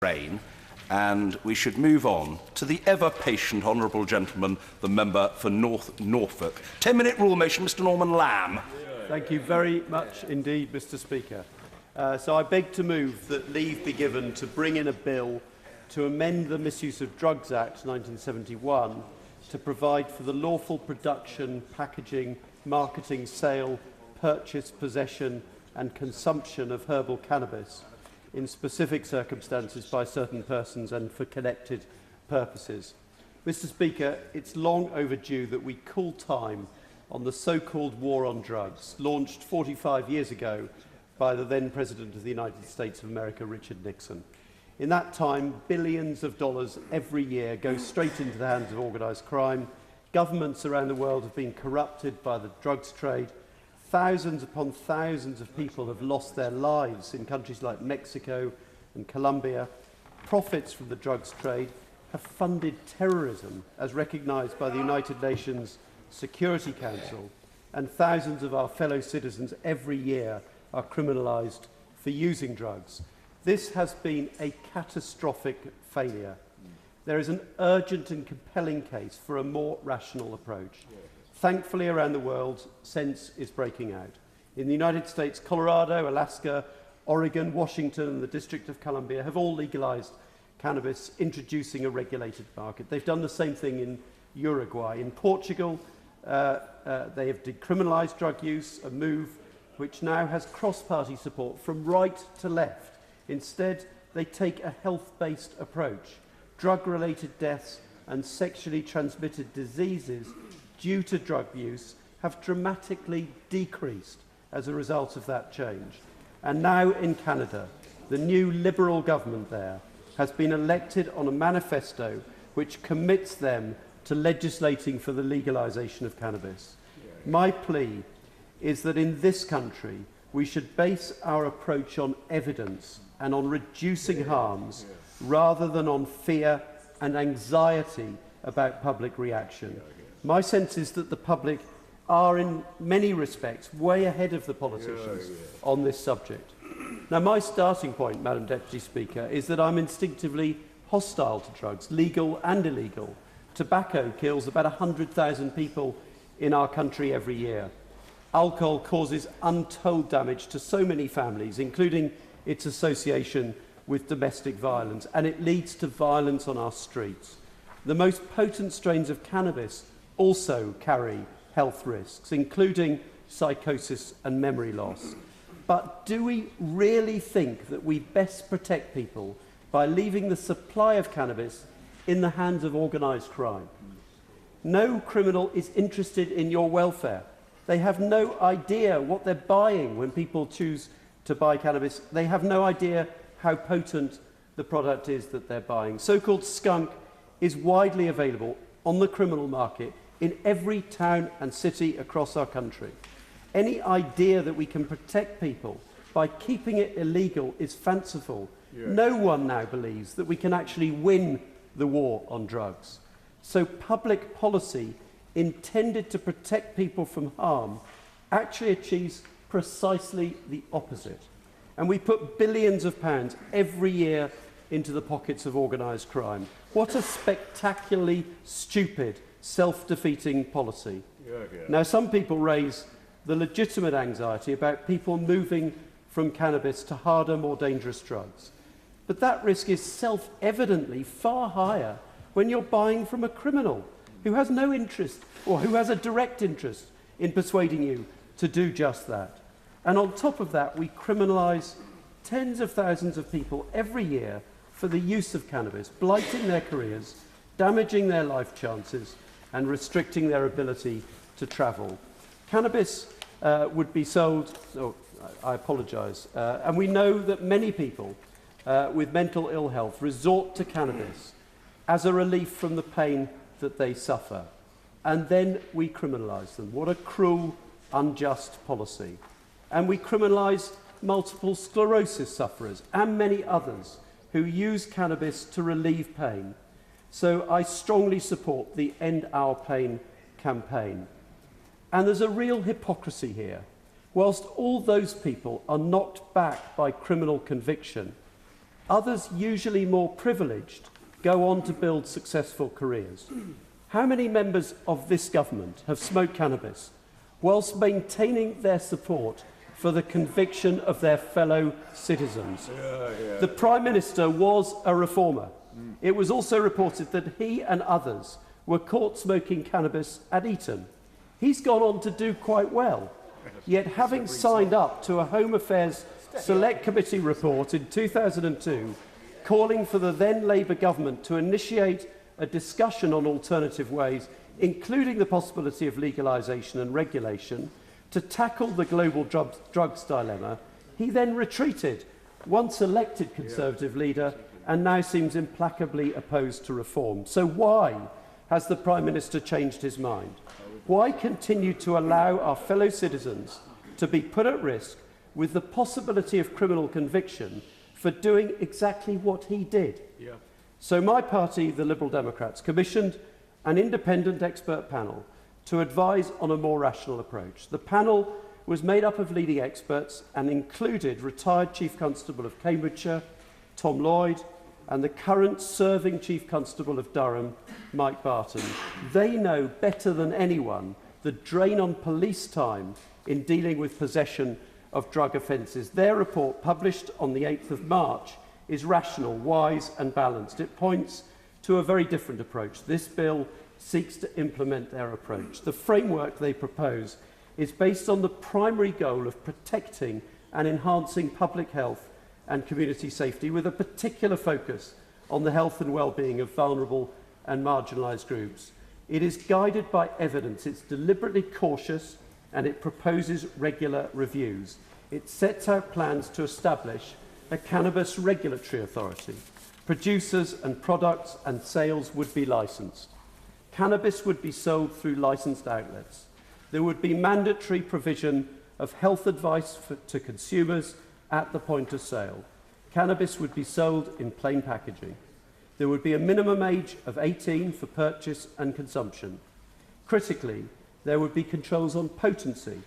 rain, and we should move on to the ever-patient honourable gentleman, the member for North Norfolk. 10-minute rule motion, Mr Norman Lamb. Thank you very much indeed, Mr Speaker. So I beg to move that leave be given to bring in a bill to amend the Misuse of Drugs Act 1971 to provide for the lawful production, packaging, marketing, sale, purchase, possession and consumption of herbal cannabis in specific circumstances by certain persons and for connected purposes. Mr Speaker, it's long overdue that we call time on the so-called war on drugs, launched 45 years ago by the then President of the United States of America, Richard Nixon. In that time, billions of dollars every year go straight into the hands of organised crime. Governments around the world have been corrupted by the drugs trade. Thousands upon thousands of people have lost their lives in countries like Mexico and Colombia. Profits from the drugs trade have funded terrorism, as recognised by the United Nations Security Council, and thousands of our fellow citizens every year are criminalised for using drugs. This has been a catastrophic failure. There is an urgent and compelling case for a more rational approach. Thankfully, around the world, sense is breaking out. In the United States, Colorado, Alaska, Oregon, Washington and the District of Columbia have all legalised cannabis, introducing a regulated market. They've done the same thing in Uruguay. In Portugal, they have decriminalised drug use, a move which now has cross-party support from right to left. Instead, they take a health-based approach. Drug-related deaths and sexually transmitted diseases due to drug use have dramatically decreased as a result of that change. And now in Canada, the new Liberal government there has been elected on a manifesto which commits them to legislating for the legalisation of cannabis. My plea is that in this country we should base our approach on evidence and on reducing harms rather than on fear and anxiety about public reaction. My sense is that the public are in many respects way ahead of the politicians on this subject. Now, my starting point, Madam Deputy Speaker, is that I'm instinctively hostile to drugs, legal and illegal. Tobacco kills about 100,000 people in our country every year. Alcohol causes untold damage to so many families, including its association with domestic violence, and it leads to violence on our streets. The most potent strains of cannabis also carry health risks, including psychosis and memory loss. But do we really think that we best protect people by leaving the supply of cannabis in the hands of organised crime? No criminal is interested in your welfare. They have no idea what they're buying when people choose to buy cannabis. They have no idea how potent the product is that they're buying. So-called skunk is widely available on the criminal market in every town and city across our country. Any idea that we can protect people by keeping it illegal is fanciful. No one now believes that we can actually win the war on drugs. So public policy intended to protect people from harm actually achieves precisely the opposite. And we put billions of pounds every year into the pockets of organised crime. What a spectacularly stupid, self-defeating policy. Now, some people raise the legitimate anxiety about people moving from cannabis to harder, more dangerous drugs. But that risk is self-evidently far higher when you're buying from a criminal who has no interest or who has a direct interest in persuading you to do just that. And on top of that, we criminalise tens of thousands of people every year for the use of cannabis, blighting their careers, damaging their life chances and restricting their ability to travel. Cannabis would be sold, I apologise, and we know that many people with mental ill health resort to cannabis as a relief from the pain that they suffer. And then we criminalise them. What a cruel, unjust policy. And we criminalise multiple sclerosis sufferers and many others who use cannabis to relieve pain. So I strongly support the End Our Pain campaign. And there's a real hypocrisy here. Whilst all those people are knocked back by criminal conviction, Others, usually more privileged, go on to build successful careers. How many members of this government have smoked cannabis whilst maintaining their support for the conviction of their fellow citizens? The Prime Minister was a reformer. It was also reported that he and others were caught smoking cannabis at Eton. He's gone on to do quite well. Yet, having signed up to a Home Affairs Select Committee report in 2002 calling for the then Labour government to initiate a discussion on alternative ways, including the possibility of legalisation and regulation, to tackle the global drugs dilemma, he then retreated, once elected Conservative leader, and now seems implacably opposed to reform. So why has the Prime Minister changed his mind? Why continue to allow our fellow citizens to be put at risk with the possibility of criminal conviction for doing exactly what he did? So my party, the Liberal Democrats, commissioned an independent expert panel to advise on a more rational approach. The panel was made up of leading experts and included retired Chief Constable of Cambridgeshire, Tom Lloyd, and the current serving Chief Constable of Durham, Mike Barton. They know better than anyone the drain on police time in dealing with possession of drug offences. Their report, published on the 8th of March, is rational, wise and balanced. It points to a very different approach. This bill seeks to implement their approach. The framework they propose is based on the primary goal of protecting and enhancing public health and community safety, with a particular focus on the health and well-being of vulnerable and marginalised groups. It is guided by evidence, it's deliberately cautious, and it proposes regular reviews. It sets out plans to establish a cannabis regulatory authority. Producers and products and sales would be licensed. Cannabis would be sold through licensed outlets. There would be mandatory provision of health advice to consumers at the point of sale. Cannabis would be sold in plain packaging. There would be a minimum age of 18 for purchase and consumption. Critically, there would be controls on potency.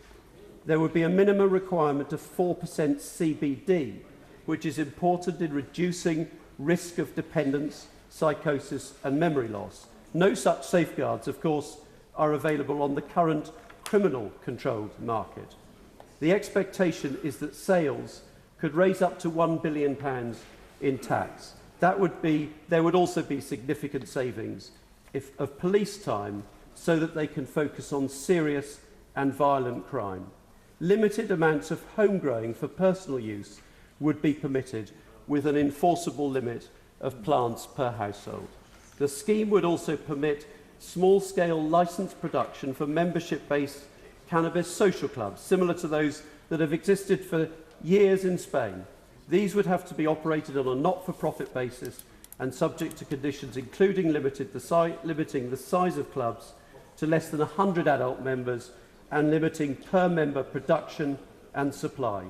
There would be a minimum requirement of 4% CBD, which is important in reducing risk of dependence, psychosis and memory loss. No such safeguards, of course, are available on the current criminal-controlled market. The expectation is that sales could raise up to £1 billion in tax. There would also be significant savings of police time so that they can focus on serious and violent crime. Limited amounts of home growing for personal use would be permitted, with an enforceable limit of plants per household. The scheme would also permit small-scale licensed production for membership-based cannabis social clubs, similar to those that have existed for years in Spain. These would have to be operated on a not-for-profit basis and subject to conditions including limiting the size of clubs to less than 100 adult members and limiting per-member production and supply.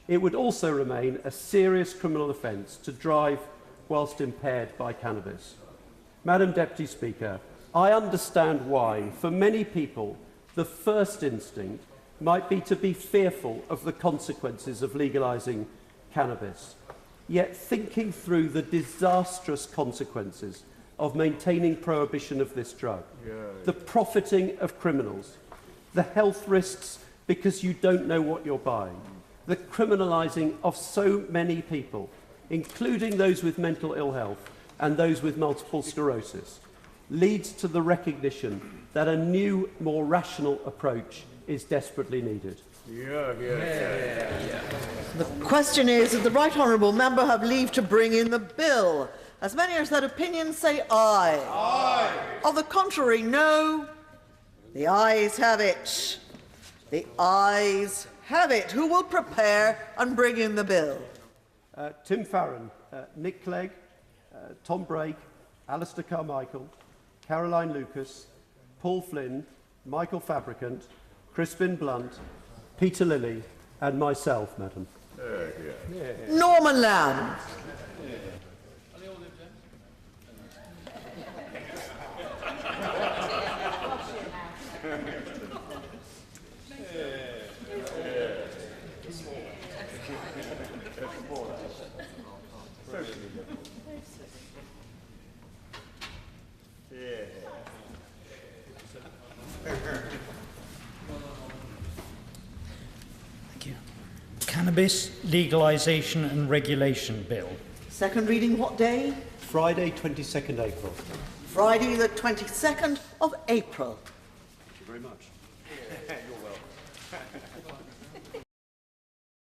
It would also remain a serious criminal offence to drive whilst impaired by cannabis. Madam Deputy Speaker, I understand why, for many people, the first instinct might be to be fearful of the consequences of legalising cannabis. Yet thinking through the disastrous consequences of maintaining prohibition of this drug, the profiting of criminals, the health risks because you don't know what you're buying, the criminalising of so many people, including those with mental ill health and those with multiple sclerosis, leads to the recognition that a new, more rational approach is desperately needed. The question is, does the right honourable member have leave to bring in the bill? As many as that opinion say aye. Aye. Of the contrary, no. The ayes have it. The ayes have it. Who will prepare and bring in the bill? Tim Farron, Nick Clegg, Tom Brake, Alistair Carmichael, Caroline Lucas, Paul Flynn, Michael Fabricant, Crispin Blunt, Peter Lilly and myself, Madam. Norman Lamb. Cannabis Legalisation and Regulation Bill. Second reading what day? Friday, 22nd April. Friday the 22nd of April. Thank you very much.